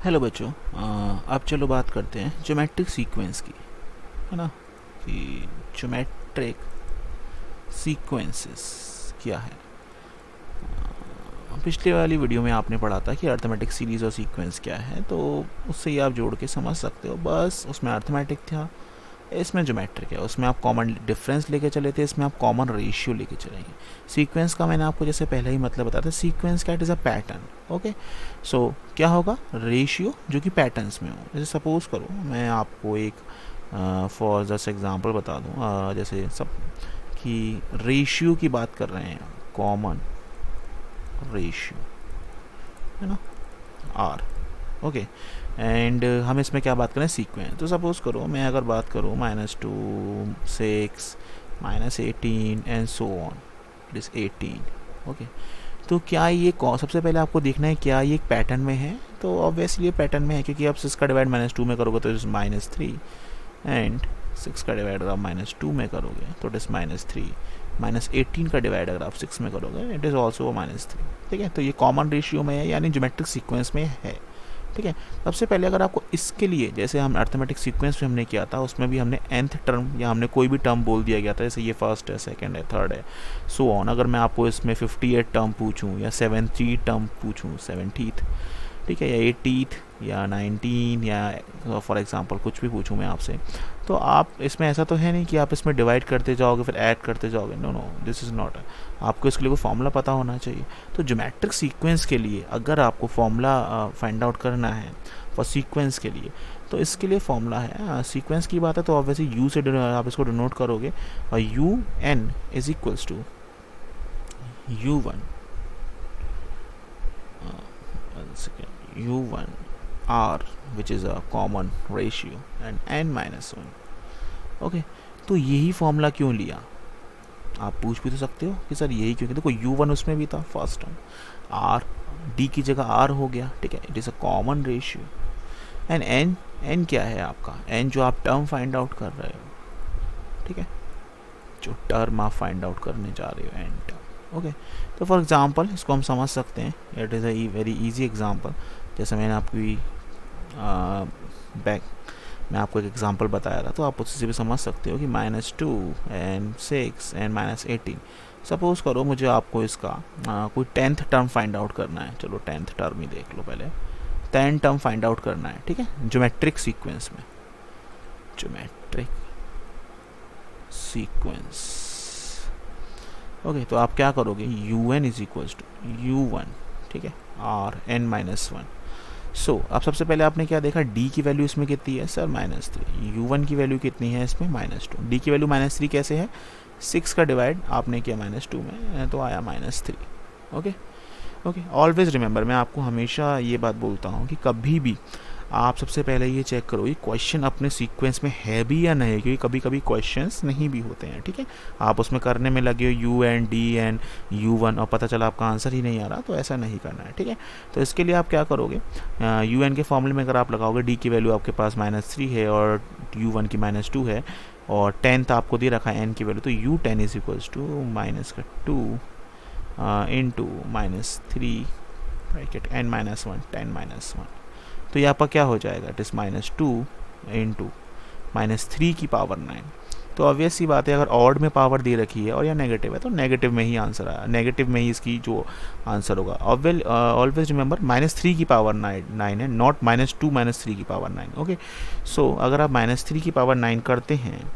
Hello बच्चों, अब चलो बात करते हैं ज्योमेट्रिक सीक्वेंस की, है ना। कि ज्योमेट्रिक सीक्वेंसेस क्या है। पिछले वाली वीडियो में आपने पढ़ा था कि अर्थमेटिक सीरीज और सीक्वेंस क्या है, तो उससे ही आप जोड़ के समझ सकते हो। बस उसमें अर्थमेटिक था, इसमें ज्योमेट्रिक है। उसमें आप कॉमन डिफरेंस लेके चले थे, इसमें आप कॉमन रेशियो लेके चलेंगे। सीक्वेंस का मैंने आपको जैसे पहले ही मतलब बताया था, sequence cat is a pattern. Okay, so क्या होगा, रेशियो जो कि पैटर्न्स में हो। जैसे सपोज करो मैं आपको एक फॉर जस्ट एग्जांपल बता दूं, जैसे सब कि रेशियो की बात कर रहे हैं, कॉमन रेशियो, है ना, आर। ओके, एंड हम इसमें क्या बात करें, सीक्वेंस। तो सपोज करो मैं अगर बात करूँ -2, 6, -18 and so on, it is 18। Okay, तो क्या ये सबसे पहले आपको देखना है क्या ये एक पैटर्न में है। तो ऑब्वियसली ये पैटर्न में है, क्योंकि आप 6 का डिवाइड -2 में करोगे तो इट इज़ -3, एंड 6 का डिवाइड अगर आप -2 में करोगे तो इट इज़ -3, -18 का डिवाइड अगर आप 6 में करोगे इट इज़ ऑल्सो -3। ठीक है, तो ये कॉमन रेशियो में है, यानी ज्योमेट्रिक सीक्वेंस में है। ठीक है, सबसे पहले अगर आपको इसके लिए, जैसे हम अर्थमेटिक सीक्वेंस में हमने किया था, उसमें भी हमने nth टर्म या हमने कोई भी टर्म बोल दिया गया था, जैसे ये फर्स्ट है, सेकंड है, थर्ड है, सो ऑन। अगर मैं आपको इसमें 58 टर्म पूछूं या 70 टर्म पूछूं, 70th, ठीक है, या 80th या 19, या फॉर एग्जांपल कुछ भी पूछूं मैं आपसे, तो आप इसमें ऐसा तो है नहीं कि आप इसमें डिवाइड करते जाओगे फिर ऐड करते जाओगे। No no, this is not. आपको इसके लिए कोई फॉर्मूला पता होना चाहिए। तो ज्योमेट्रिक सीक्वेंस के लिए अगर आपको फॉर्मूला फाइंड आउट करना है फॉर सीक्वेंस के लिए, तो इसके लिए फॉर्मूला है, सीक्वेंस की बात है तो ऑब्वियसली यू से आप इसको डिनोट करोगे, और U N is equals to U1 U1 R, which is a common ratio, and n-1। Okay, तो यही फॉर्मूला क्यों लिया, आप पूछ भी तो सकते हो कि सर यही क्यों, देखो U1 उसमें भी था फर्स्ट टर्म, R D की जगह R हो गया। ठीक है, it is a common ratio, and n क्या है आपका, n जो आप टर्म फाइंड आउट कर रहे हो। ठीक है, जो टर्म आप फाइंड आउट करने जा रहे हो, n टर्म। ओके, तो फॉर एग्जांपल इसको हम समझ सकते हैं, it is a very easy example. जैसे मैंने आपकी बैक मैं आपको एक एग्जांपल बताया था, तो आप उससे भी समझ सकते हो कि -2 एंड 6 एंड -18। सपोज करो मुझे आपको इसका कोई 10th टर्म फाइंड आउट करना है। चलो 10th टर्म ही देख लो पहले, 10 टर्म फाइंड आउट करना है। ठीक है, ज्योमेट्रिक सीक्वेंस में, ज्योमेट्रिक सीक्वेंस। ओके, तो आप क्या करोगे, UN is equals to U1, ठीक है, R n-1। सो अब सबसे पहले आपने क्या देखा, D की वैल्यू इसमें कितनी है सर, -3। U1 की वैल्यू कितनी है इसमें, -2। D की वैल्यू -3 कैसे है, 6 का डिवाइड आपने किया -2 में तो आया -3। ओके ओके, ऑलवेज रिमेंबर, मैं आपको हमेशा ये बात बोलता हूँ कि कभी भी आप सबसे पहले ये चेक करो ये क्वेश्चन अपने सीक्वेंस में है भी या नहीं, क्योंकि कभी कभी क्वेश्चंस नहीं भी होते हैं। ठीक है, आप उसमें करने में लगे हो UN, D एंड U1 और पता चला आपका आंसर ही नहीं आ रहा, तो ऐसा नहीं करना है। ठीक है, तो इसके लिए आप क्या करोगे, UN के फॉर्मूले में अगर आप लगाओगे, D की वैल्यू आपके पास -3 है और U1 की -2 है, और 10th आपको दे रखा है n की वैल्यू, तो U10 is equals to -2 into -3 bracket n-1 10-1। तो यहाँ पर क्या हो जाएगा, इट इज़ -2 इंटू -3 की पावर 9। तो ऑब्वियस सी बात है, अगर ऑड में पावर दे रखी है और या नेगेटिव है तो नेगेटिव में ही आंसर आया, नेगेटिव में ही इसकी जो आंसर होगा। ऑलवेज रिमेंबर -3 की पावर 9 है, नॉट -2 -3 की पावर 9। ओके, सो अगर आप -3 की पावर 9 करते हैं,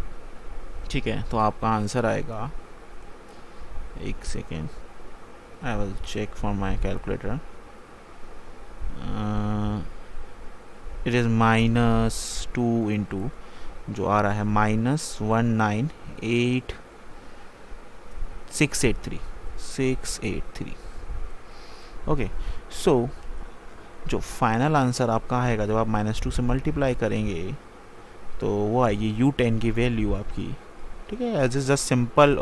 ठीक है, तो आपका आंसर आएगा, एक second, I will check for my calculator, it is -2 into जो आ रहा है -1988683। ओके, सो जो फाइनल आंसर आपका आएगा जब आप -2 से मल्टीप्लाई करेंगे तो वो आएगी U10 की वैल्यू आपकी। ठीक है, as is just simple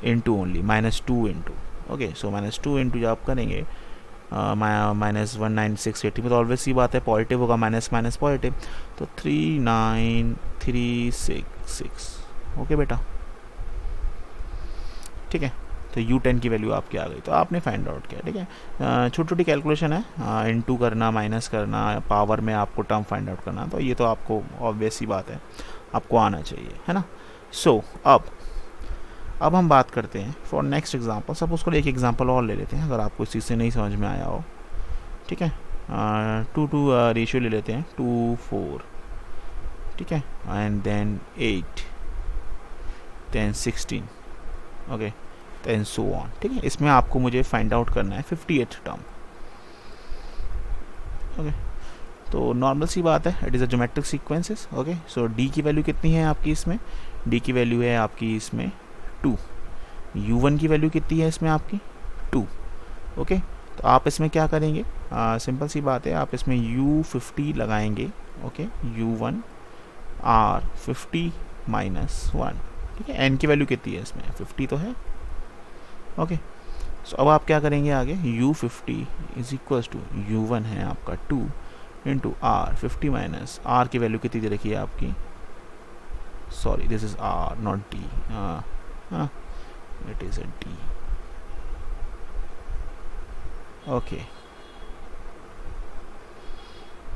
into only -2 into. Okay, so -2 into जब आप करेंगे -19680 में, तो ऑलवेज सी बात है पॉजिटिव होगा, माइनस माइनस पॉजिटिव, तो 39366। ओके बेटा, ठीक है, तो U10 की वैल्यू आपकी आ गई, तो आपने फाइंड आउट किया। ठीक है, छोटी छोटी कैलकुलेशन है, इनटू करना, माइनस करना, पावर में आपको टर्म फाइंड आउट करना, तो ये तो आपको ऑब्वियस सी बात है, आपको आना चाहिए, है ना। सो अब हम बात करते हैं फॉर नेक्स्ट एग्जांपल। सपोज को एक एग्जांपल और ले लेते हैं, अगर आपको इस चीज़ से नहीं समझ में आया हो। ठीक है, 2 रेशियो ले लेते हैं, 2 4, ठीक है, and then 8 then 16, okay, then so on. ठीक है, इसमें आपको मुझे फाइंड आउट करना है 58 टर्म। ओके, तो नॉर्मल सी बात है, it is a geometric sequences. Okay, so D की वैल्यू कितनी है आपकी इसमें? डी की वैल्यू है आपकी इसमें 2। U1 की वैल्यू कितनी है इसमें आपकी? 2। ओके, तो आप इसमें क्या करेंगे? सिंपल सी बात है, आप इसमें U50 लगाएंगे। Okay, U1 R 50 -1। ठीक है, N की वैल्यू कितनी है इसमें? 50 तो है। ओके, सो अब आप क्या करेंगे आगे? U50 is equals to U1 है आपका 2 इंटू R 50 माइनस R की वैल्यू कितनी दे रखी है आपकी? Sorry, this is R not D, it is a D। Okay,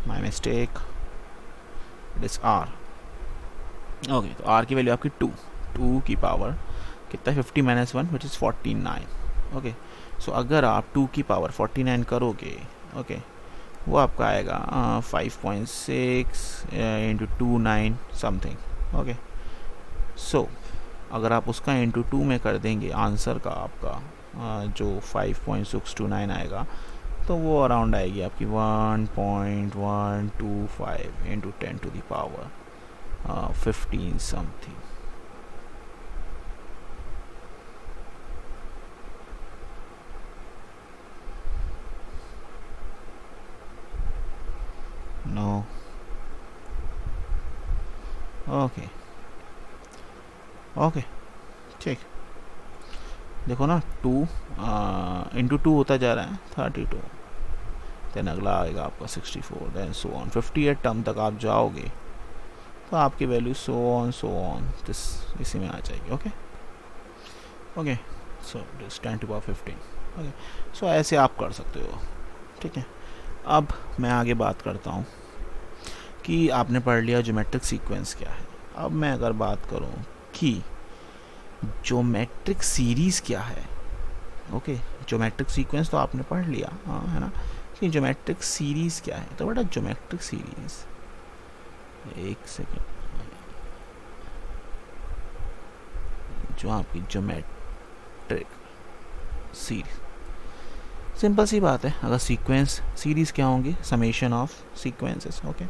my mistake, it is R। Okay, तो R की वैल्यू आपकी 2 की पावर कितना है? 50 -1 विच इज़ 49। ओके, सो अगर आप 2 की पावर 49 करोगे, ओके, वो आपका आएगा 5.6 इंटू 2 9 समथिंग। ओके, सो अगर आप उसका इंटू 2 में कर देंगे आंसर का आपका जो 5.629 आएगा, तो वो अराउंड आएगी आपकी 1.125 into 10 to the power 15 something. No, okay okay, ठीक, देखो ना, 2 इंटू 2 होता जा रहा है 32, देन अगला आएगा आपका 64, देन सो ऑन 58 टर्म तक आप जाओगे तो आपकी वैल्यू सो ऑन दिस इसी में आ जाएगी। Okay okay, so this 10⁻15। Okay, so ऐसे आप कर सकते हो। ठीक है, अब मैं आगे बात करता हूँ कि आपने पढ़ लिया ज्योमेट्रिक सीक्वेंस क्या है। अब मैं अगर बात करूँ कि ज्योमेट्रिक सीरीज़ क्या है। ओके, ज्योमेट्रिक सीक्वेंस तो आपने पढ़ लिया, हाँ, है ना, कि ज्योमेट्रिक सीरीज़ क्या है। तो बेटा ज्योमेट्रिक सीरीज़, एक सेकेंड, जो आपकी ज्योमेट्रिक सीरीज, सिंपल सी बात है, अगर सीक्वेंस सीरीज़ क्या होंगी? Summation of sequences. ओके,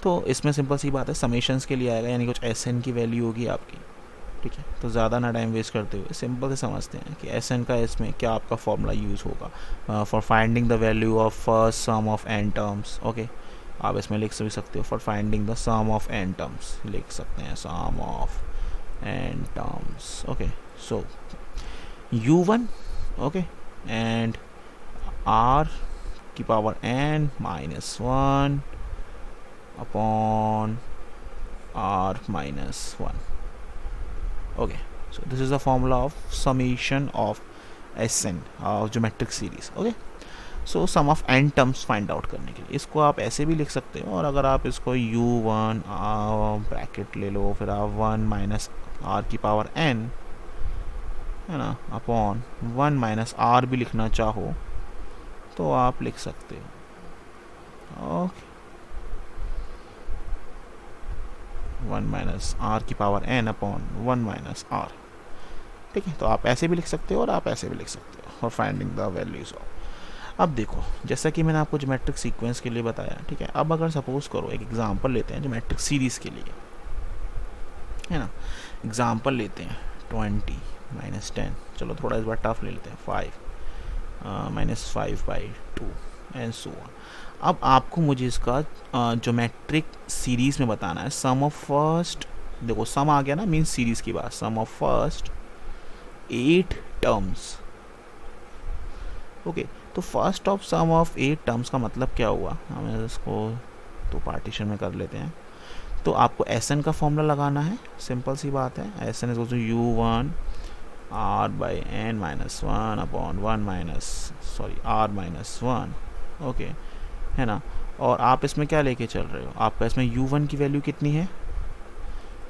तो इसमें सिंपल सी बात है, समेशंस के लिए आएगा, यानी कुछ SN की वैल्यू होगी आपकी। ठीक है, तो ज़्यादा ना टाइम वेस्ट करते हुए सिंपल से समझते हैं कि SN का इसमें क्या आपका फॉर्मूला यूज़ होगा for finding the value of first sum of n terms. Okay, आप इसमें लिख सकते हो for finding the sum of n terms, लिख सकते हैं sum of n terms. Okay, so U1, okay, and R की power n -1 upon R -1. Okay, so this is the formula of summation of Sn of geometric series. Okay, so sum of n terms find out करने के लिए इसको आप ऐसे भी लिख सकते हो, और अगर आप इसको U1 ब्रैकेट ले लो, फिर आप 1 माइनस R की पावर n, है ना, अपॉन 1 माइनस R भी लिखना चाहो तो आप लिख सकते हो। ओके, 1 माइनस R की power n upon 1 minus R। ठीक है, तो आप ऐसे भी लिख सकते हो और आप ऐसे भी लिख सकते हो for finding the values of. अब देखो, जैसा कि मैंने आपको ज्योमेट्रिक सीक्वेंस के लिए बताया, ठीक है, अब अगर सपोज करो एक एग्जांपल लेते हैं ज्योमेट्रिक सीरीज के लिए, है ना, एग्जांपल लेते हैं 20 -10, चलो थोड़ा इस बार टफ ले लेते हैं, 5 -5/2 एंड सो ऑन। अब आपको मुझे इसका ज्योमेट्रिक सीरीज में बताना है सम ऑफ फर्स्ट, देखो सम आ गया ना, मीन्स सीरीज की बात, sum of first 8 terms. Okay, तो first of sum of 8 terms का मतलब क्या हुआ, हमें इसको तो पार्टीशन में कर लेते हैं। तो आपको SN का फॉर्मूला लगाना है, सिंपल सी बात है, SN is to U1 R by N minus one upon one minus sorry R minus one, okay, है ना। और आप इसमें क्या लेके चल रहे हो, आपका इसमें u1 की वैल्यू कितनी है,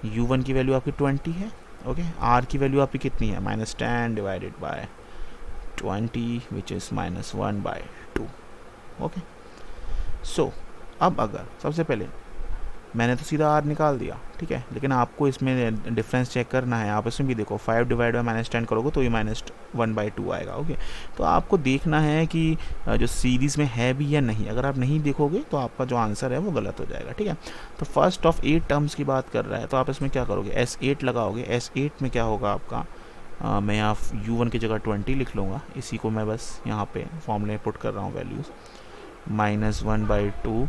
u1 की वैल्यू आपकी 20 है, ओके। r की वैल्यू आपकी कितनी है, -10 divided by 20 which is -1/2, okay. So अब अगर सबसे पहले मैंने तो सीधा r निकाल दिया, ठीक है, लेकिन आपको इसमें डिफरेंस चेक करना है। आप इसमें भी देखो 5 डिवाइड बाय -10 करोगे तो ये -1/2 आएगा, ओके। तो आपको देखना है कि जो सीरीज़ में है भी या नहीं। अगर आप नहीं देखोगे तो आपका जो आंसर है वो गलत हो जाएगा, ठीक है। तो फर्स्ट ऑफ 8 टर्म्स की बात कर रहा है, तो आप इसमें क्या करोगे, S8 लगाओगे। S8 में क्या होगा आपका, मैं यहाँ u1 की जगह 20 लिख लूँगा, इसी को मैं बस यहाँ पे फॉर्मूले पुट कर रहा हूँ values. -1/2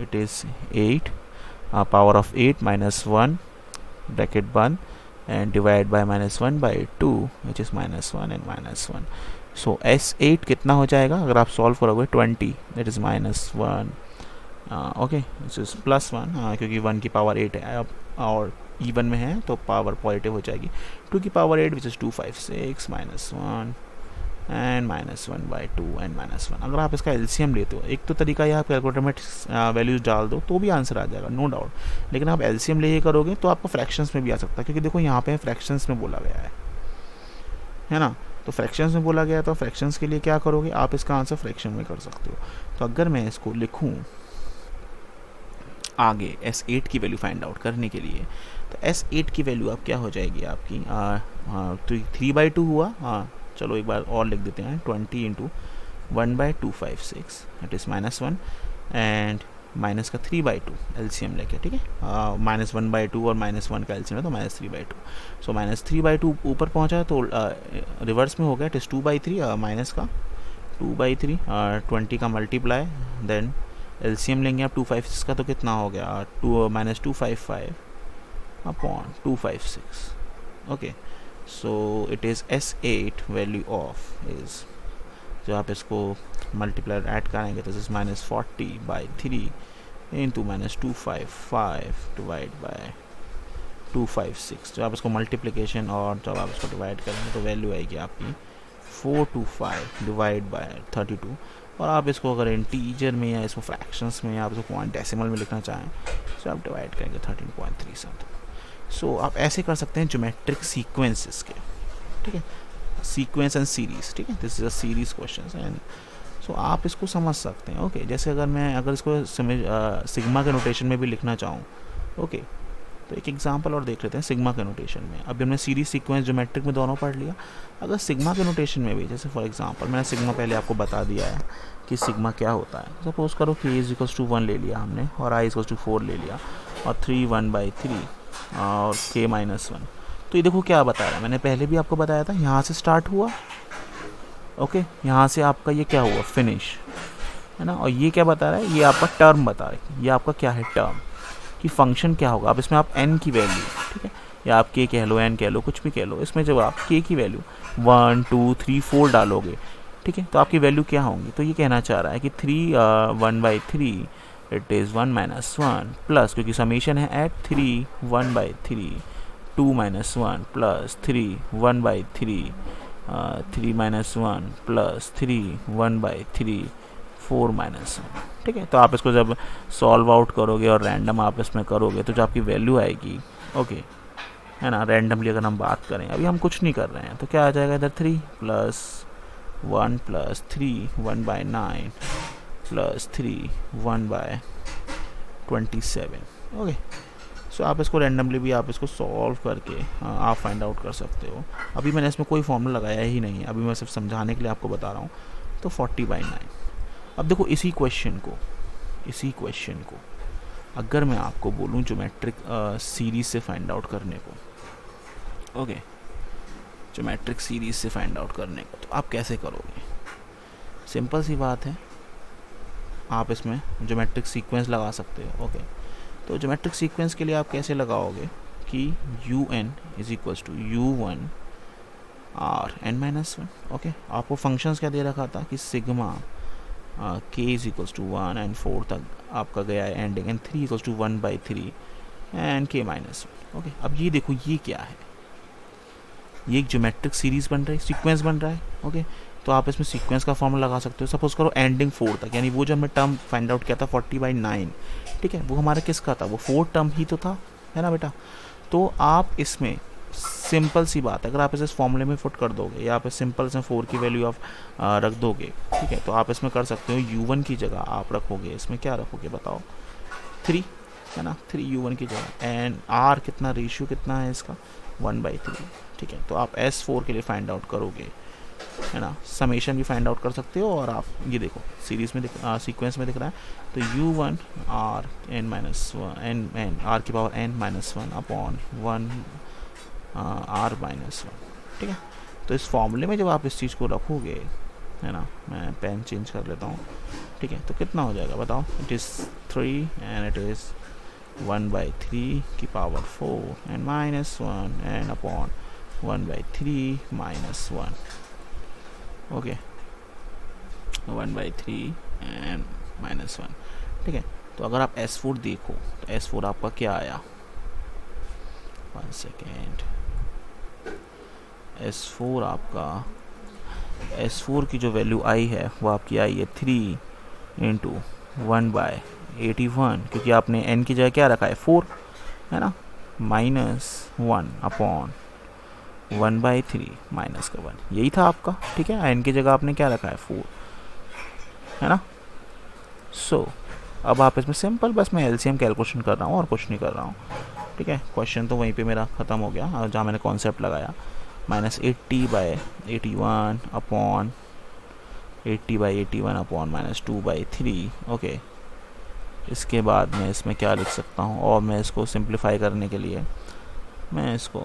it is 8 power of 8 -1 bracket 1 and divide by -1/2 which is -1 and -1. So S8 कितना हो जाएगा अगर आप सॉल्व करोगे, 20 that is -1, okay, this is +1, क्योंकि 1 की पावर 8 है अब और इवन में है तो पावर पॉजिटिव हो जाएगी। 2 की power 8 which is 256 -1 and -1/2 and -1। अगर आप इसका एलसीएम लेते हो, एक तो तरीका है आप कैलकुलेटर में वैल्यूज डाल दो तो भी आंसर आ जाएगा, नो डाउट। लेकिन आप एलसीएम ले करोगे तो आपको फ्रैक्शंस में भी आ सकता है, क्योंकि देखो यहाँ पे फ्रैक्शंस में बोला गया है ना। तो फ्रैक्शंस में बोला गया तो फ्रैक्शंस के लिए क्या करोगे, आप इसका आंसर फ्रैक्शन में कर सकते हो। तो अगर मैं इसको लिखूँ आगे S8 की वैल्यू फाइंड आउट करने के लिए, तो S8 की वैल्यू अब क्या हो जाएगी आपकी, तो 3/2 हुआ, चलो एक बार और लिख देते हैं, 20 into 1/256 that is -1 and minus का 3/2 एलसीएम लेके, ठीक है, -1/2 और -1 का एलसीएम है तो -3/2। सो -3/2 ऊपर पहुंचा तो रिवर्स में हो गया, इट इज़ 2/3, माइनस का 2/3, 20 का मल्टीप्लाई, देन एलसीएम लेंगे आप 256 का तो कितना हो गया, -255 upon 256, okay. So it is S8 value of is, जो आप इसको मल्टीप्लाई ऐड करेंगे तो इज़ -40/3 इंटू -255 डिवाइड बाय 256। जब आप इसको मल्टीप्लिकेशन और जब आप इसको डिवाइड करेंगे तो वैल्यू आएगी आपकी 425 डिवाइड बाय 32। और आप इसको अगर इंटीजर में या इसको फ्रैक्शंस में या आप इसको पॉइंट डेसिमल में लिखना चाहें तो आप डिवाइड करेंगे 13.37। सो आप ऐसे कर सकते हैं ज्योमेट्रिक सीक्वेंसेस के, ठीक है, सीक्वेंस एंड सीरीज, ठीक है, this is a series question and so आप इसको समझ सकते हैं, ओके। जैसे अगर इसको सिग्मा के नोटेशन में भी लिखना चाहूँ, ओके, तो एक एग्जांपल और देख लेते हैं सिग्मा के नोटेशन में। अभी हमने सीरीज सीक्वेंस ज्योमेट्रिक में दोनों पढ़ लिया, अगर सिग्मा के नोटेशन में भी, जैसे फॉर एग्जांपल मैंने सिग्मा पहले आपको बता दिया है कि सिग्मा क्या होता है। सपोज करो कि A=1 ले लिया हमने और I=4 ले लिया और 3 1/3 और K-1। तो ये देखो क्या बता रहा है, मैंने पहले भी आपको बताया था, यहाँ से स्टार्ट हुआ, ओके, यहाँ से आपका ये क्या हुआ, फिनिश, है ना। और ये क्या बता रहा है, ये आपका टर्म बता रहा है, ये आपका क्या है, टर्म कि फंक्शन क्या होगा। अब इसमें आप n की वैल्यू, ठीक है, या आप k कह लो, n कह लो, कुछ भी कह लो, इसमें जब आप k की वैल्यू 1 2 3 4 डालोगे, ठीक है, तो आपकी वैल्यू क्या होंगी। तो ये कहना चाह रहा है कि 3 1/3 इट इज़ 1 - 1 प्लस, क्योंकि समीशन है एट 3 1/3 2 - 1 प्लस 3 1/3 3 - 1 प्लस 3 1/3 4 - 1, ठीक है। तो आप इसको जब सॉल्व आउट करोगे और रैंडम आप इसमें करोगे तो जो आपकी वैल्यू आएगी, ओके, है ना, रैंडमली अगर हम बात करें, अभी हम कुछ नहीं कर रहे हैं, तो क्या आ जाएगा इधर 3 + 1 + 3 1/9 + 3 1/27, ओके। सो आप इसको रैंडमली भी आप इसको सॉल्व करके आप फाइंड आउट कर सकते हो। अभी मैंने इसमें कोई फॉर्मूला लगाया ही नहीं है, अभी मैं सिर्फ समझाने के लिए आपको बता रहा हूँ। तो 40/9। अब देखो इसी क्वेश्चन को अगर मैं आपको बोलूँ ज्योमेट्रिक सीरीज से फाइंड आउट करने को, ओके, ज्योमेट्रिक सीरीज से फाइंड आउट करने को, तो आप कैसे करोगे, सिंपल सी बात है, आप इसमें ज्योमेट्रिक सीक्वेंस लगा सकते हो, ओके। तो ज्योमेट्रिक सीक्वेंस के लिए आप कैसे लगाओगे कि UN = U1 R n-1, okay. आपको फंक्शंस क्या दे रखा था कि सिग्मा K = 1 एंड 4 तक आपका गया है ending, and 3 = 1/3 and K-1, okay. अब ये देखो ये क्या है, ये एक ज्योमेट्रिक सीरीज़ बन रही है, सीक्वेंस बन रहा है। ओके, तो आप इसमें सीक्वेंस का फॉर्मूला लगा सकते हो। सपोज करो एंडिंग 4 तक, यानी वो जो हमने टर्म फाइंड आउट किया था 40/9, ठीक है, वो हमारा किसका था, वो 4 टर्म ही तो था, है ना बेटा। तो आप इसमें सिंपल सी बात है, अगर आप इसे इस फॉर्मूले में पुट कर दोगे या आप सिंपल से 4 की वैल्यू आप रख दोगे, ठीक है, तो आप इसमें कर सकते हो u1 की जगह आप रखोगे, इसमें क्या रखोगे बताओ, 3, है ना, 3u1 की जगह। एंड r कितना, रेशियो कितना है इसका, 1/3, ठीक है। तो आप S4 के लिए फाइंड आउट करोगे, है ना, समेशन भी फाइंड आउट कर सकते हो। और आप ये देखो सीरीज में सीक्वेंस में दिख रहा है, तो u1 r n minus one n r की पावर n-1 अपॉन 1 r-1, ठीक है। तो इस फॉर्मूले में जब आप इस चीज़ को रखोगे, है ना, मैं पेन चेंज कर लेता हूँ, ठीक है, तो कितना हो जाएगा बताओ, it is 3 and it is 1/3 की power 4 and -1 and upon 1/3 -1, okay, 1/3 and -1, ठीक है। तो अगर आप S4 देखो तो S4 आपका क्या आया, 1 सेकेंड, S4 आपका, S4 की जो वैल्यू आई है वो आपकी आई है 3 इंटू 1/81, क्योंकि आपने n की जगह क्या रखा है 4, है ना, -1 अपॉन 1/3 -1, यही था आपका, ठीक है। n की जगह आपने क्या रखा है 4, है ना। सो अब आप इसमें सिंपल, बस मैं एलसीएम कैलकुलेशन कर रहा हूँ और कुछ नहीं कर रहा हूँ, ठीक है। क्वेश्चन तो वहीं पे मेरा ख़त्म हो गया जहाँ मैंने कॉन्सेप्ट लगाया, -80/81 अपॉन 80/81 अपॉन -2/3, ओके। इसके बाद मैं इसमें क्या लिख सकता हूँ, और मैं इसको सिंप्लीफाई करने के लिए मैं इसको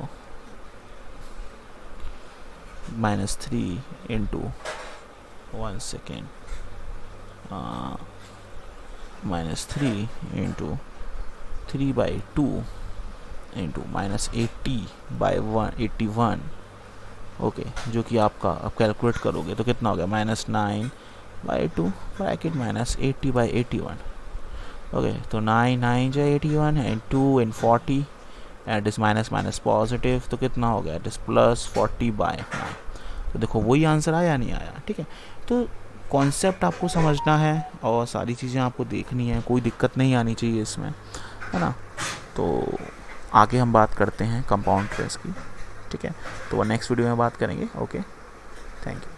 -3 into 1 second, -3 into 3/2 into -80/81, okay, जो कि आपका आप कैलकुलेट करोगे तो कितना हो गया, -9/2 ब्रैकेट -80/81, ओके। तो 9 जो 81 एंड 2 इन 40 एंड इस माइनस पॉजिटिव, तो कितना हो गया, इट इज़ +40/9। तो देखो वही आंसर आया नहीं आया, ठीक है। तो कॉन्सेप्ट आपको समझना है और सारी चीज़ें आपको देखनी है, कोई दिक्कत नहीं आनी चाहिए इसमें, है ना। तो आगे हम बात करते हैं कंपाउंड इंटरेस्ट की, ठीक है। तो नेक्स्ट वीडियो में बात करेंगे, ओके, थैंक यू।